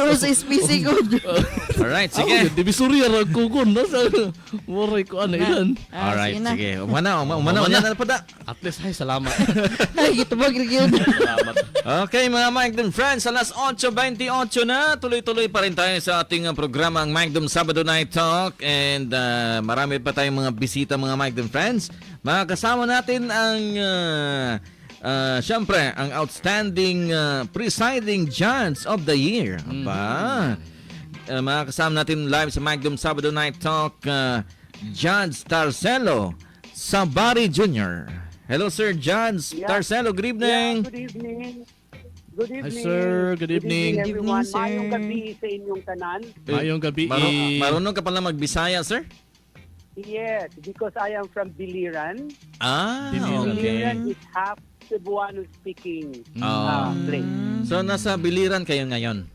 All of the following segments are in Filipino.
Puro sa SPC ko. Alright, Sige. sige. Divisoria ra kugon na sa moray ko ano ilan. Alright, na. sige. Umana na pa da. At least ay salamat. Ay, gitubag rin yun. Salamat. Okay mga Mike Friends, alas 8:28 na. Tuloy-tuloy pa rin tayo sa ating programa ang Mike Sabado Night Talk. And marami pa tayong mga bisita mga Mike Friends. Makakasama natin ang syempre, ang outstanding presiding judge of the year. Aba. Makakasama natin live sa Magnum Sabado Night Talk, Judge Tarcelo Sabari Jr. Hello, Sir Judge Tarcelo. Good evening. Good evening. Good evening. Hi, sir. Good evening. Everyone. Good evening, sir. Mayong gabi sa inyong tanan. Mayong gabi. Marunong ka pala magbisaya, sir? Yes, because I am from Biliran. Okay. Biliran is half Cebuano speaking place. So, nasa Biliran kayo ngayon?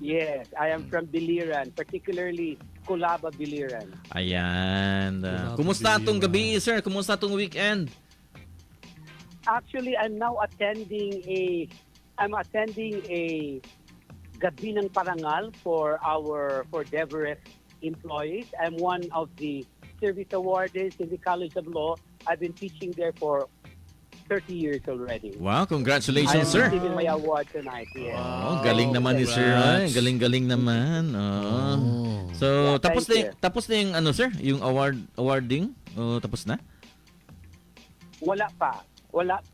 Yes, I am from Biliran, particularly Culaba, Biliran. Ayan. Kumusta itong gabi, sir? Kumusta itong weekend? Actually, I'm now attending a gabi ng parangal for Deverest employees. I'm one of the service awardees in the College of Law. I've been teaching there for 30 years already. Wow, I congratulations, am sir. receiving my award tonight. Yes. Oh, galing naman ni sir. Ay, galing-galing naman. So, Yeah, thank you. tapos na yung ano, sir? Yung awarding? Tapos na? Wala pa. Wa It's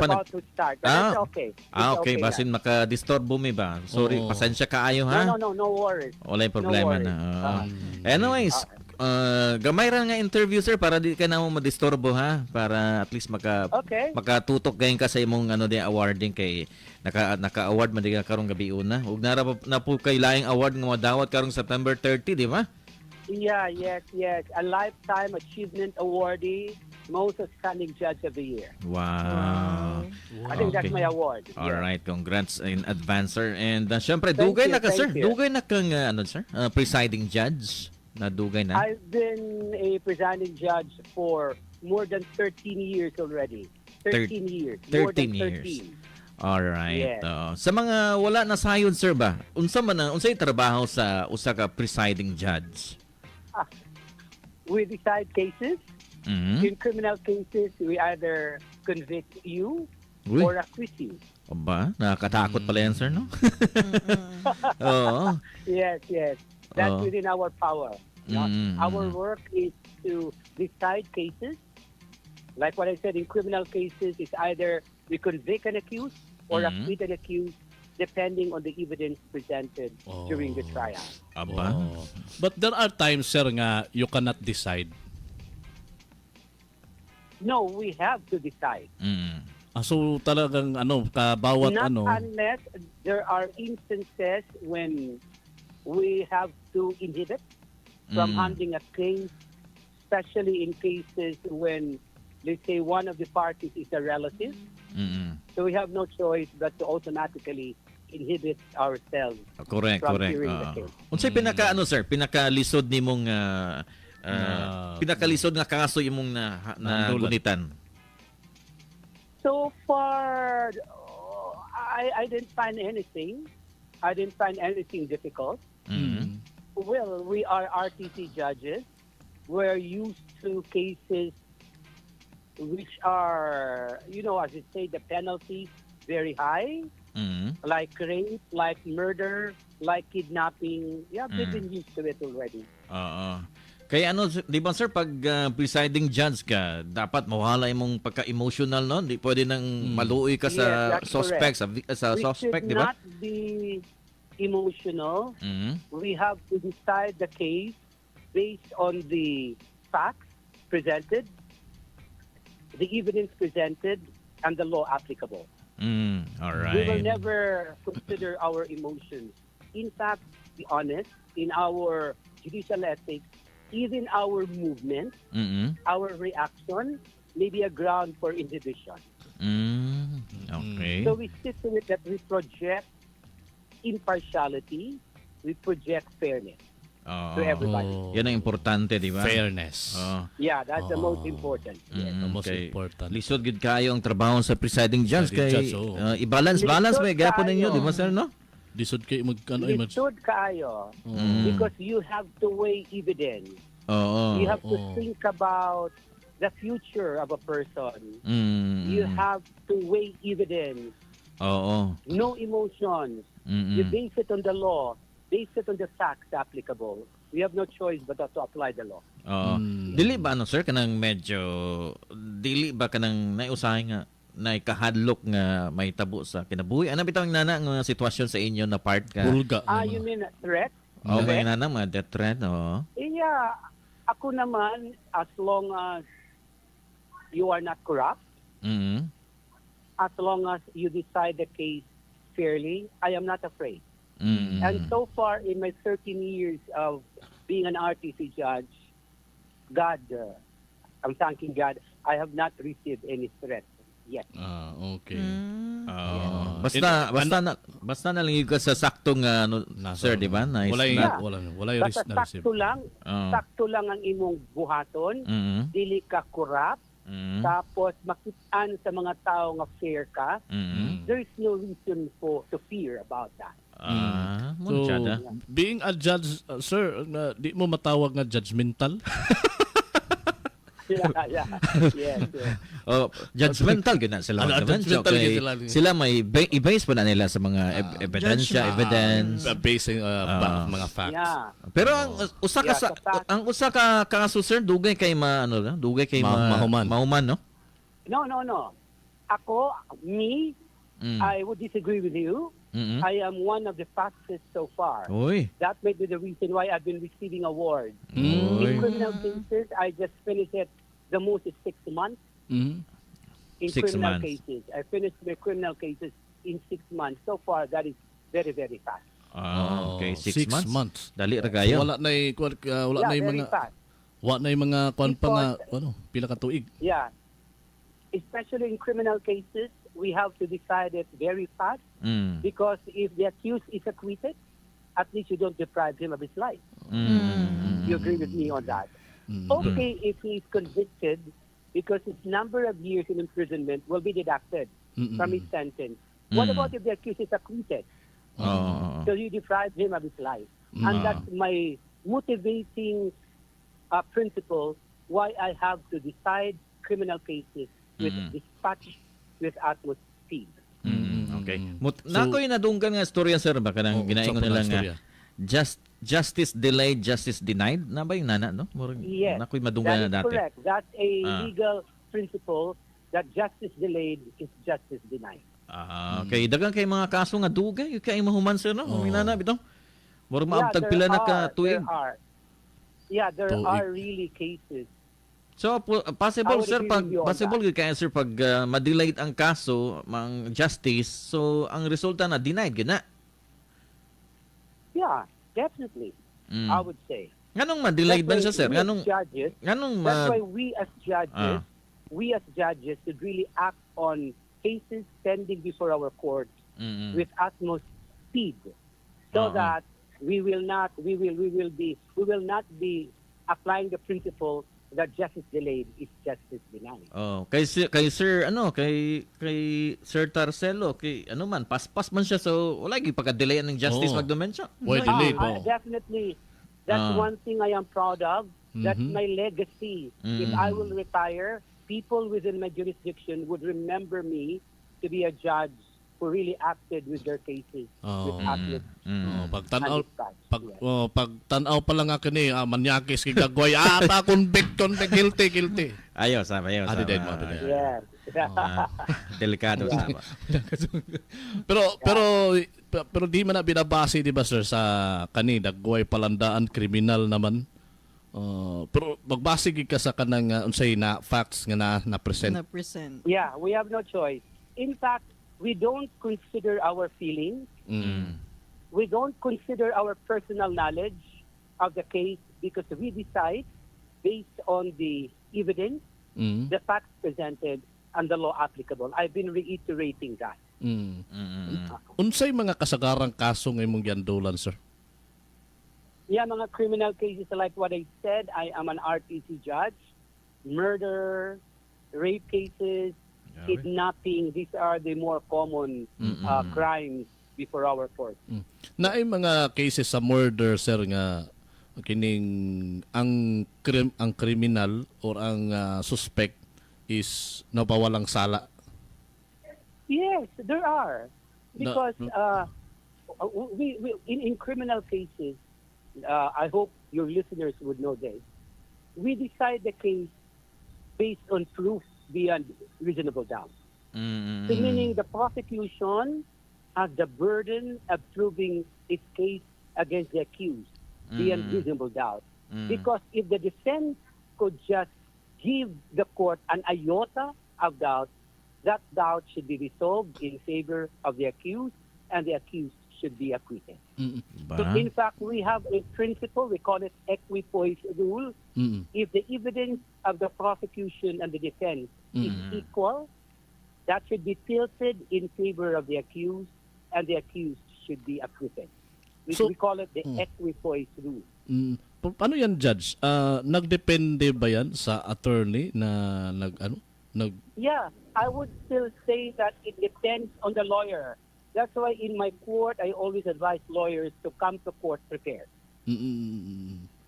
pa about to start. But it's okay. It's Okay. na. Basin makadisturbo mo ba? Sorry, Oo. pasensya kaayo, ha? No worries. Wala yung problema worries. na. Anyways, gamay ra nga interview, sir, para di ka na mo madisturbo, ha? Para at least Okay. makatutok gayon ka sa imong awarding kay naka-award man di ka karong gabi una. Ug na po kay laing award nga madawat karong September 30, di ba? Yeah, yes. A Lifetime Achievement Awardee, Most Outstanding Judge of the Year. Wow. I think that's Okay. my award. All Yeah. right, congrats in advance, sir. And syempre, Thank dugay you, na ka, sir. thank you. Dugay na kang sir, presiding judge. Na dugay na. I've been a presiding judge for more than 13 years already. 13 years. More 13 than years. 13. All right. Yes. Sa mga wala na sayod, sir ba? Unsay trabaho sa usa ka presiding judge? We decide cases. Mhm. In criminal cases, we either convict you Uy. or acquit you. Aba, nakakatakot pala yan, sir, no? Oo. Yes. That's Oh. within our power. No? Mm. Our work is to decide cases. Like what I said, in criminal cases, it's either we convict an accused or Mhm. acquit an accused, depending on the evidence presented during the trial. Aba. But there are times, sir, nga you cannot decide. No, we have to decide. Mm. So talagang bawat Not unless there are instances when we have to inhibit from handling a case, especially in cases when, let's say, one of the parties is a relative. Mm. So we have no choice but to automatically inhibit ourselves. Correct. From hearing the case. Unsay sir, pinakalisod nimong pinakalisod nga kaso imong na Nandulan. gunitan? So far, I didn't find anything. I didn't find anything difficult. Mm. Well, we are RTC judges. We're used to cases which are, as you say, the penalties very high, Mm. like rape, like murder, like kidnapping. Yeah, we've been used to it already. Oo. Kaya di ba sir, pag presiding judge ka, dapat mawala imong pagka-emotional, no? Di pwede nang maluoy ka sa Yes, that's suspect, sa We suspect, should di ba? not be emotional. Mm. We have to decide the case based on the facts presented, the evidence presented, and the law applicable. All We will right. never consider our emotions. In fact, be honest, in our judicial ethics, even our movement, Mm. our reaction may be a ground for inhibition. Okay. So we stick to it that we project impartiality, we project fairness to everybody. Yan ang importante, di ba? Fairness. Oo. Yeah, that's the most important. Yes. The most Okay. important. Lisod gid kayo ang trabaho sa presiding judge Presiding kay judge, oo. i-balance Lisod may gapon ninyo, tayo. di ba sir, no? Lisod kay magkano ay Lisod kaayo. Because you have to weigh evidence. Oo. You have to Oo. think about the future of a person. Mm. You have to weigh evidence. Oo. No emotions. You base it on the law. Base it on the facts applicable. We have no choice but to apply the law. Oo. Dili ba ano sir kanang medyo dili ba kanang naiusahay nga naikahadlok nga may tabo sa kinabuhi? Ano bitaw ang nana nga sitwasyon sa inyo na part ka? pulga. You mean a threat? Oh, may Threat? nana mga death threat, oo. Yeah. Ako naman, as long as you are not corrupt, Mm. as long as you decide the case fairly, I am not afraid. Mm. And so far, in my 13 years of being an RTC judge, God, I'm thanking God, I have not received any threat yet. Okay. Basta na lang yung ka sa saktong sir, di ba? Nice. Walay Yeah. walay Basta na-receive. sakto lang ang imong buhaton, Mm. dili ka corrupt, Mm. tapos makitaan sa mga tao nga fair ka, Mm. there is no reason to fear about that. So, Munchada. being a judge, sir, di mo matawag nga judgmental? Yeah. Yes. Oh, judgmental gina sila. Judgmental Okay. sila. Sila may i-base pa na nila sa mga ebidensya, evidence. Basing mga facts. Yeah. Pero ang usa ka Yeah, sa sa fact. ang usa ka kaso sir dugay kay dugay kay Mahuman. mahuman no? No. Ako, me, I would disagree with you. Mm. I am one of the fastest so far. Oy. That may be the reason why I've been receiving awards. Oy. In criminal cases, I just finished it. The most is 6 months. Mhm. In 6 criminal months. cases, I finished my criminal cases in 6 months. So far, that is very, very fast. Okay, 6 6 months. months. Dali ra So, kayo. wala na wala na Yeah, very mga fast. kwan pa nga Because- pila ka tuig. Yeah. Especially in criminal cases, we have to decide it very fast Mm. because if the accused is acquitted, at least you don't deprive him of his life. Mm. You agree with me on that? Okay, if he is convicted, because his number of years in imprisonment will be deducted from his sentence. What about if the accused is acquitted? Oh. So you deprive him of his life. And that's my motivating principle why I have to decide criminal cases with dispatch with utmost speed. Okay. Nakoy nadunggan nga storya sir ba kanang ginaingon nila nga justice delayed, justice denied na ba yung nana no? Yes, Nakoy madunggan that is na dati. correct. That's a legal principle that justice delayed is justice denied. Okay, dagang kay mga kaso nga dugay kay mahuman sir no. Minana bitaw. Murag maabtag pila na ka tuig. There are really cases. So possible I would sir agree pag with you on possible gyud kay sir pag ma-delayed ang kaso, mang justice, so ang resulta na denied gyud na. Yeah, definitely. I would say. Nganong ma-delayed ba siya sir? We as Nganong judges, nganong that's why we as judges should really act on cases pending before our courts with utmost speed, so that we will not be applying the principle that justice delayed is justice denied. kay sir kay Sir Tarcelo kay ano man paspas man siya so wala gyud pagka-delay ng justice magdumensya. Why delay po? Definitely, that's one thing I am proud of. That's my legacy. If I will retire, people within my jurisdiction would remember me to be a judge who really acted with their cases with utmost pagtanaw pa lang ako ni manyakis kay gagway ta convict guilty. Ayos sama. Yes. Delikado sama. pero di man na binabase di ba sir sa kani dagway palandaan kriminal naman. Pero magbase gid ka sa kanang unsay na facts nga na present. Yeah, we have no choice. In fact, we don't consider our feelings. We don't consider our personal knowledge of the case because we decide based on the evidence, the facts presented, and the law applicable. I've been reiterating that. Unsay mga kasagarang kaso nga imong giandulan sir? Yeah, mga criminal cases like what I said, I am an RTC judge. Murder, rape cases, kidnapping, these are the more common crimes before our court. Naay mga cases sa murder, sir, nga kining ang kriminal or ang suspect is napawalang sala. Yes, there are. No, Because no. in criminal cases, I hope your listeners would know this, we decide the case based on proof beyond reasonable doubt. Mm. So meaning the prosecution has the burden of proving its case against the accused beyond reasonable doubt. Because if the defense could just give the court an iota of doubt, that doubt should be resolved in favor of the accused, and the accused should be acquitted. Ba? So in fact, we have a principle, we call it equipoise rule. If the evidence of the prosecution and the defense is equal, that should be tilted in favor of the accused, and the accused should be acquitted. So- We call it the equipoise rule. Paano yan, Judge? Nagdepende ba yan sa attorney na Yeah, I would still say that it depends on the lawyer. That's why in my court, I always advise lawyers to come to court prepared.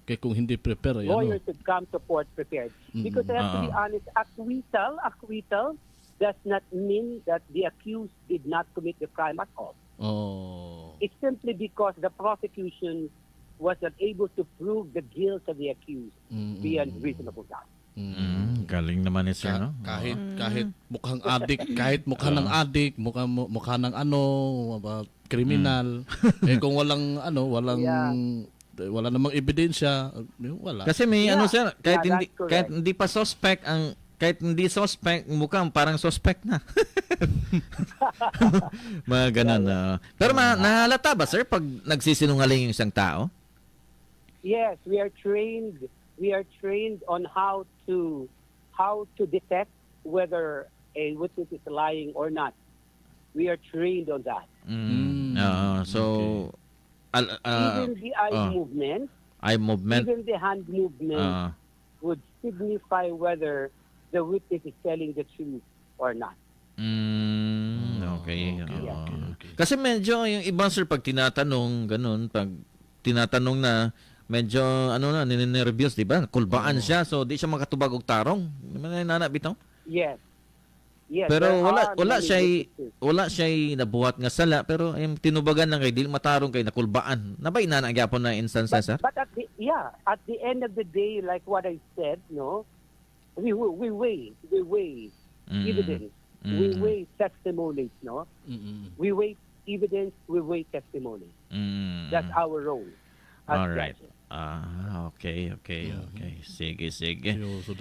kaya kung hindi prepare, yan, Lawyers should come to court prepared. Because I have to be honest, acquittal does not mean that the accused did not commit the crime at all. Oh. It's simply because the prosecution was not able to prove the guilt of the accused beyond reasonable doubt. Galing naman ni sir, no? Kahit mukhang adik, kahit mukha ng adik, mukha ng kriminal, kung walang wala namang ebidensya, wala. Kasi may Yeah. sir, kahit Yeah, hindi that's correct. kahit hindi pa suspect kahit hindi suspect, mukhang parang suspect na. Mga ganun. Pero nahalata ba, sir, pag nagsisinungaling yung isang tao? Yes, we are trained. We are trained on how to detect whether a witness is lying or not. We are trained on that. So, Even the eye movement, eye movement. even the hand movement would signify whether the witness is telling the truth or not. Okay. Okay. Kasi medyo yung ibang sir, pag tinatanong, ganun, pag tinatanong na, medyo, ninenervyos, di ba? Kulbaan siya, so di siya makatubag og tarong. Di ba nananap bitaw? Yes. Yes. Pero there are wala many siya witnesses. nabuhat nga sala, pero yung tinubagan lang kay dili matarong kay nakulbaan. Nabay na gyapon na instance, sir? But at the end of the day, like what I said, we weigh evidence, we weigh testimonies, we weigh evidence, we weigh testimony. That's our role. As All right. judges. Okay. Sige. So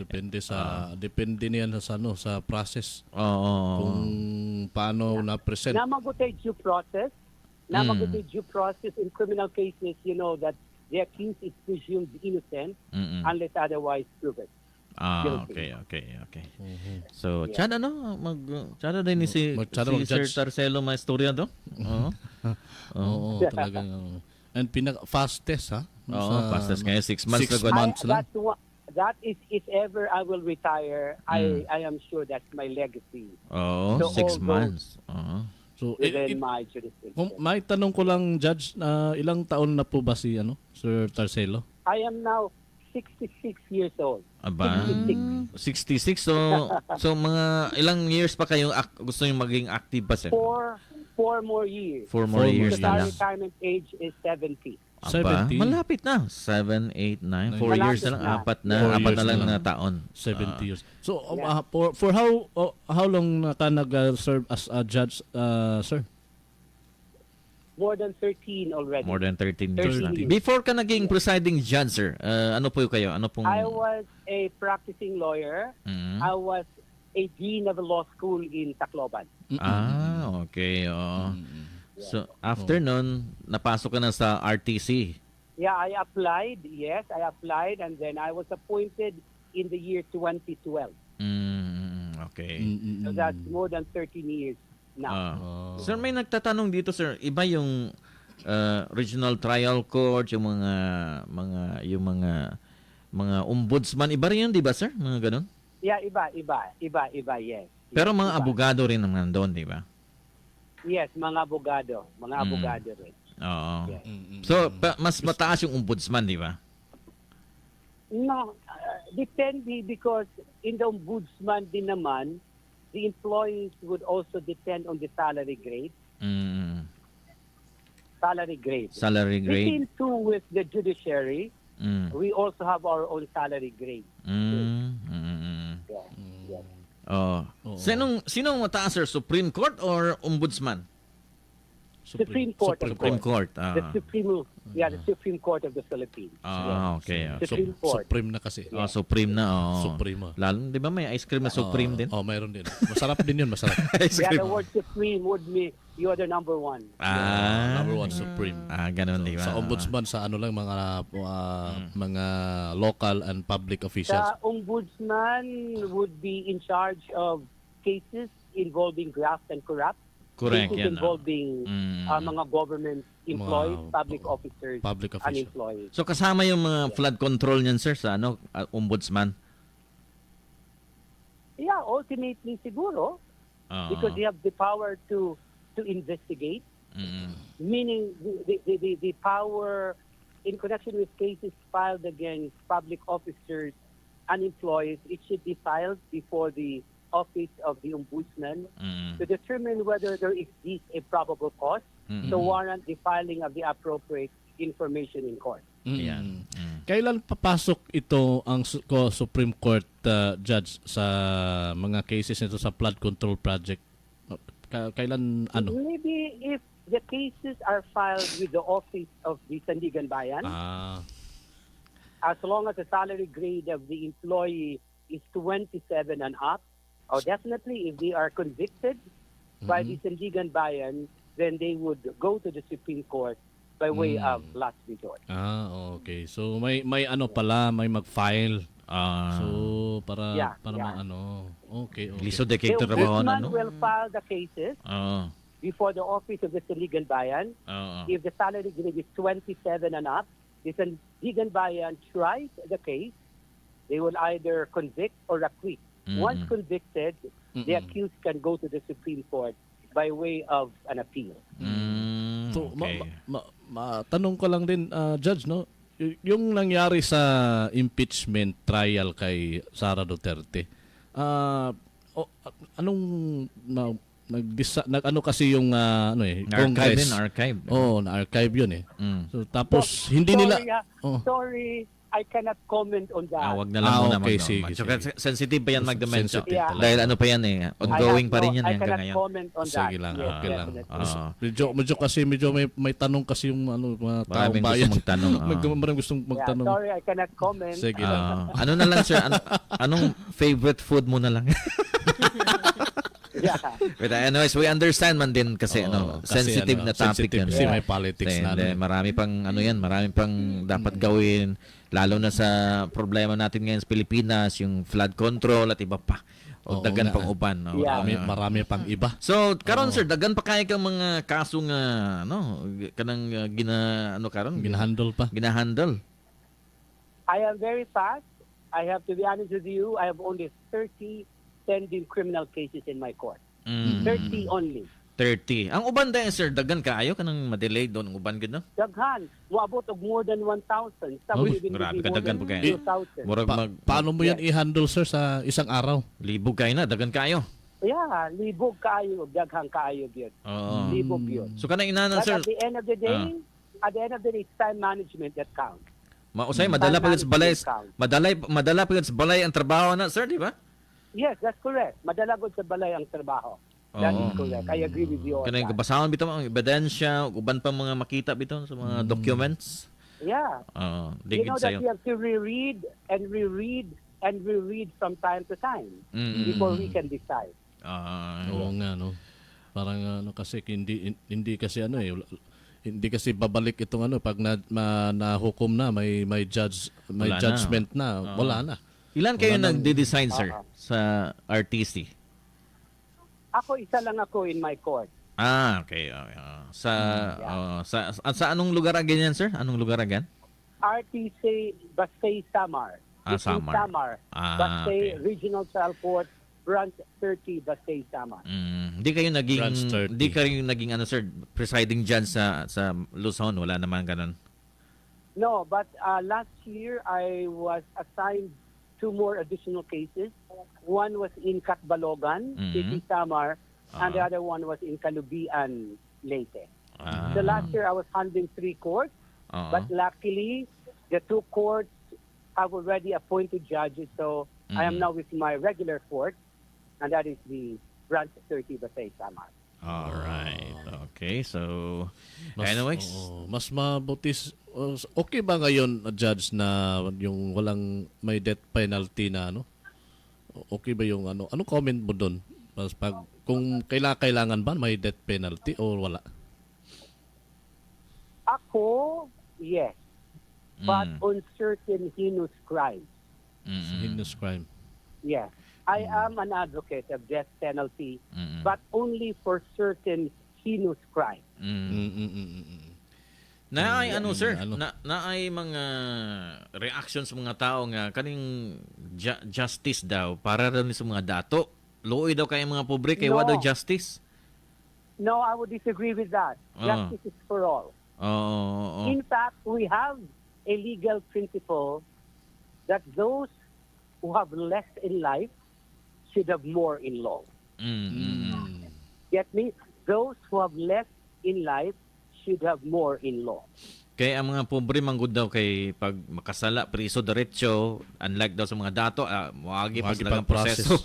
depende niyan sa process Oo. kung paano na-present. Namagutay due process. Namagutay due process in criminal cases, you know that the accused is presumed innocent unless otherwise proven. Okay. So, tsada tsada din ni si Sir Mag-tsada, Tarcelo maistorya do. Oo. Oo, talagang and fastest ha. Oo, fastest ngayon 6 months 6 na months lang. That is, if ever I will retire, I am sure that's my legacy Oo, So, 6 all months. Oo. So within my jurisdiction. may tanong ko lang, Judge, ilang taon na po ba si Sir Tarcelo? I am now 66 years old. Aba, 66. So mga ilang years pa kayo gusto niyo maging active pa sir? Four more years. 4 more years Because na our lang. retirement age is 70. Aba, 70. malapit na. 7, 8, 9. 4 Malapit years na lang. na. 4 na. 4 4 years na lang na na lang. taon. 70 years. So Yeah. for how long ka nag-serve as a judge, sir? More than 13 already. More than 13 years na. 13 years. Before ka naging presiding judge, sir, ano po kayo? Ano pong... I was a practicing lawyer. Mhm. I was a dean of a law school in Tacloban. Okay. So, after nun, napasok ka na sa RTC. Yeah, I applied. Yes, I applied, and then I was appointed in the year 2012. Okay. So that's more than 13 years now. Sir, may nagtatanong dito, sir. Iba yung regional trial court, yung mga ombudsman, iba rin yun, di ba, sir? Mga ganun. Yeah, iba, yes. Pero Yes, mga iba. abogado rin naman doon, di ba? Yes, mga abogado. Mga abogado rin. Oo. Yes. So, mas mataas yung ombudsman, di ba? No, depende because in the ombudsman din naman, the employees would also depend on the salary grade. Mm. Salary grade. Salary The grade. same too with the judiciary. Mm. We also have our own salary grade. Mm. Mm. Yeah. Yes. Oh. Oo. Sinong mataas, sir? Supreme Court or ombudsman? Supreme Court. Supreme Court. The Supreme Court of the Philippines. Okay. Supreme Court. Supreme na kasi. Oh, Supreme na. Oh. Supreme. Lalo, di ba may ice cream na Supreme din? Oh, mayroon din. Masarap din yun, masarap. Ice Yeah, cream. the word supreme would mean you are the number one. Number one, Supreme. Ganun, di ba? Sa ombudsman, sa ano lang, mga local and public officials. The ombudsman would be in charge of cases involving graft and corrupt. Correct, Cases yan. involving mga government employees, Mga public officers, public and officials. employees. So kasama yung mga flood control niyan, sir, sa ombudsman? Yeah, ultimately siguro, because they have the power to investigate, meaning the power in connection with cases filed against public officers and employees, it should be filed before the office of the ombudsman to determine whether there exists a probable cause to warrant the filing of the appropriate information in court. Yan. Kailan papasok ito ang Supreme Court judge sa mga cases nito sa flood control project? Kailan ano? Maybe if the cases are filed with the office of the Sandigan Bayan, as long as the salary grade of the employee is 27 and up, or definitely if they are convicted by the Sandigan Bayan, then they would go to the Supreme Court by way of last resort. Okay. So may ano pala, may mag-file. So para maano. Okay. Lisod de The kay trabaho na, ombudsman no? will file the cases Oo. before the office of the Sandigan Bayan. Oo. If the salary grade is 27 and up, the Sandigan Bayan tries the case, they will either convict or acquit. Once convicted, the accused can go to the Supreme Court by way of an appeal. So Okay. tanong ko lang din judge, no? Yung nangyari sa impeachment trial kay Sara Duterte. Anong nag-ano kasi yung Congress. Archive. Na-archive yun eh. Mm. So tapos hindi nila Sorry, I cannot comment on that. Wag na lang muna, okay, Magno. sige, So, sensitive pa yan, Magdamensyo. Sensitive Yeah. Dahil ano pa yan eh. Ongoing pa rin yan I hanggang cannot ngayon. comment on that. Sige lang, Yes, okay lang. definitely. Medyo kasi may tanong kasi yung mga taong Maraming gusto bayan. magtanong. Maraming gustong Yeah, magtanong. sorry, I cannot comment. Sige lang. Ano na lang, sir? Anong favorite food mo na lang? Yeah. But anyways, we understand man din kasi Kasi sensitive na topic sensitive yan. kasi may politics na. Marami pang marami pang dapat gawin lalo na sa problema natin ngayon sa Pilipinas, yung flood control at iba pa. O dagan pang uban. No? Yeah. Marami pang iba. So, karon sir, dagan pa kaya kang mga kaso nga kanang Ginahandle pa. ginahandle. I am very fast. I have to be honest with you. I have only 30 pending criminal cases in my court. 30 only. 30. Ang uban dahil sir, dagan kaayo kanang ma-delay doon ang uban gid no? Daghan. Moabot og more than 1,000. Some Oh, even grabe maybe more kadagan than po kayo. 2,000. Murag Paano mo yan i-handle sir sa isang araw? libog kayo na, dagan kayo. Yeah, libog kaayo, daghang kaayo gyud. Oo. Libog yun. So kanang inanan But sir, at the end of the day, it's time management that counts. mausay madala pa sa balay, madala pa sa balay ang trabaho na sir, di ba? Yes, that's correct. Madala gud sa balay ang trabaho. That is correct. I agree with you on Kanang that. kabasahon bitaw ang ebidensya, ug uban pa mga makita bitaw sa mga documents. Yeah. Oo, You digid know that sayo. we have to reread and reread and reread from time to time before we can decide. Oo nga no. Parang kasi hindi kasi hindi kasi babalik itong pag nahukom na may Wala na. judgment na, wala na. Ilan kayo Wala nang- nagde-design sir sa RTC? Ako, isa lang ako in my court. Okay. Sa anong lugar again yan, sir? Anong lugar again? RTC Basay Samar. This is Samar. Samar. Basay Okay. Regional Trial Court Branch 30, Basay, Samar. Hindi kayo naging Branch 30. hindi kayo naging ano sir, presiding judge sa Luzon, wala naman ganun. No, but last year I was assigned 2 more additional cases. One was in Catbalogan, City, Samar, and the other one was in Calubian, Leyte. So last year I was handling 3 courts, but luckily the 2 courts have already appointed judges, so I am now with my regular court, and that is the Branch 30 Basay, Samar. All right. Okay. So Mas, anyways, mas mabuti. Okay ba ngayon, Judge, na yung walang may death penalty na ano? Okay ba yung ano? Ano comment mo doon? Mas pag kung kailangan ba may death penalty o wala? Ako, yes, but on certain heinous crimes, Heinous crime. yes. I am an advocate of death penalty, but only for certain heinous crimes. na ay ano sir, Ano? na ay mga reactions sa mga tao nga kaning justice daw para rin sa mga dato. Luoy daw kay mga pobre kay No. wa daw justice. No, I would disagree with that. Justice is for all. Oo. In fact, we have a legal principle that those who have less in life should have more in law. Get me? Those who have less in life should have more in law. Kaya ang mga pobre manggod daw kay pag makasala priso diretso, unlike daw sa mga dato, wagi pa Wagi sila pa ng proseso.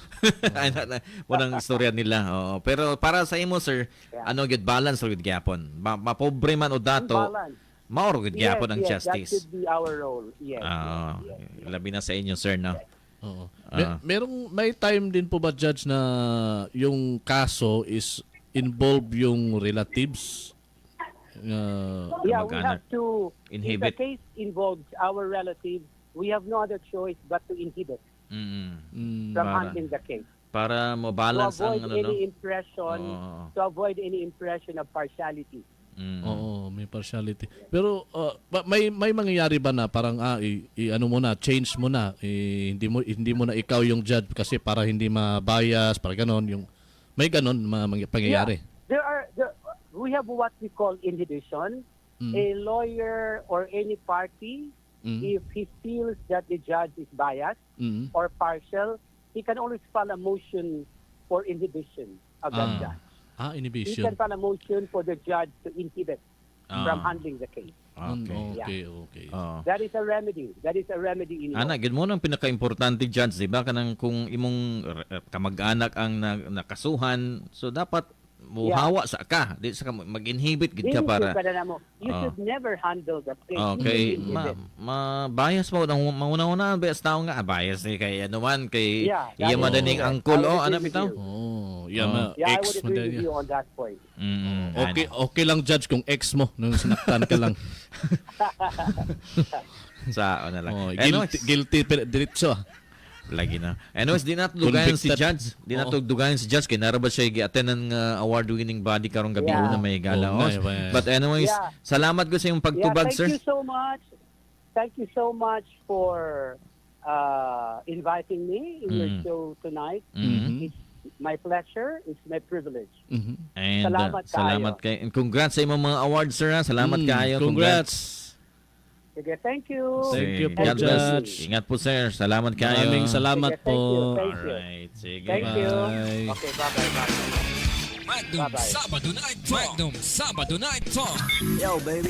Walang istorya nila. Oo. Pero para sa imo sir, ano gyud balance gyud gyapon. Mapobre man o dato, Balance. maor gyud gyapon ang that justice. should be our role. Yes. Labi na sa inyo sir no. Oo. May time din po ba, Judge, na yung kaso is involve yung relatives? Yeah, we Kamag-anak. have to, Inhibit. if the case involves our relatives, we have no other choice but to inhibit from Para- handling the case. Para mo To balance ang avoid ano no. any impression, Oo. to avoid any impression of partiality. Oo, may partiality. Pero may mangyayari ba na parang ano mo na, change mo na, hindi mo na ikaw yung judge kasi para hindi ma-bias, para ganon yung may ganon pangyayari. We have what we call inhibition. A lawyer or any party, if he feels that the judge is biased or partial, he can always file a motion for inhibition of that judge. He Inhibition. can file a motion for the judge to inhibit from handling the case. Okay. Okay. Oo. That is a remedy. That is a remedy in law. Ana, gid mo nang pinaka-importante judge, di ba? Kanang kung imong kamag-anak ang nakasuhan, so dapat muhawa sa ka. Di sa ka mag-inhibit gid ka para You should never handle the case. okay, You should inhibit. bias mo nang mauna-una bias tao nga bias ni kay ano man kay Yeah, that iya is madaning correct. angkol I would o ano agree with bitaw? you. Yeah, Yeah, I ex would mo agree din with yan. you on that point. Okay lang, Judge, kung ex mo nung sinaktan ka lang. Sa ano lang. Guilty pero diretso. Lagi na. Anyways, di natudugayan si Convicted. Judge. Di natudugayan si Judge. Kaya narabas siya i-attend ng award-winning body karong gabi Yeah. na may galaos. Yeah. But anyways, Yeah. salamat ko sa iyong pagtubag, thank sir. you so much. Thank you so much for inviting me in your show tonight. It's my pleasure. It's my privilege. And Salamat salamat kayo. kay and congrats sa imong mga awards, sir. Ha? Salamat kayo. Congrats. Sige, thank you. Thank you po, God bless. Judge. Ingat po, sir. Salamat kayo. Maraming salamat Sige, thank you, po. thank you. Alright. Sige. Thank you. Bye. Okay, bye-bye. Magnum Bye-bye. Sabado Night Talk. Magnum Sabado Night Talk. Yo, baby.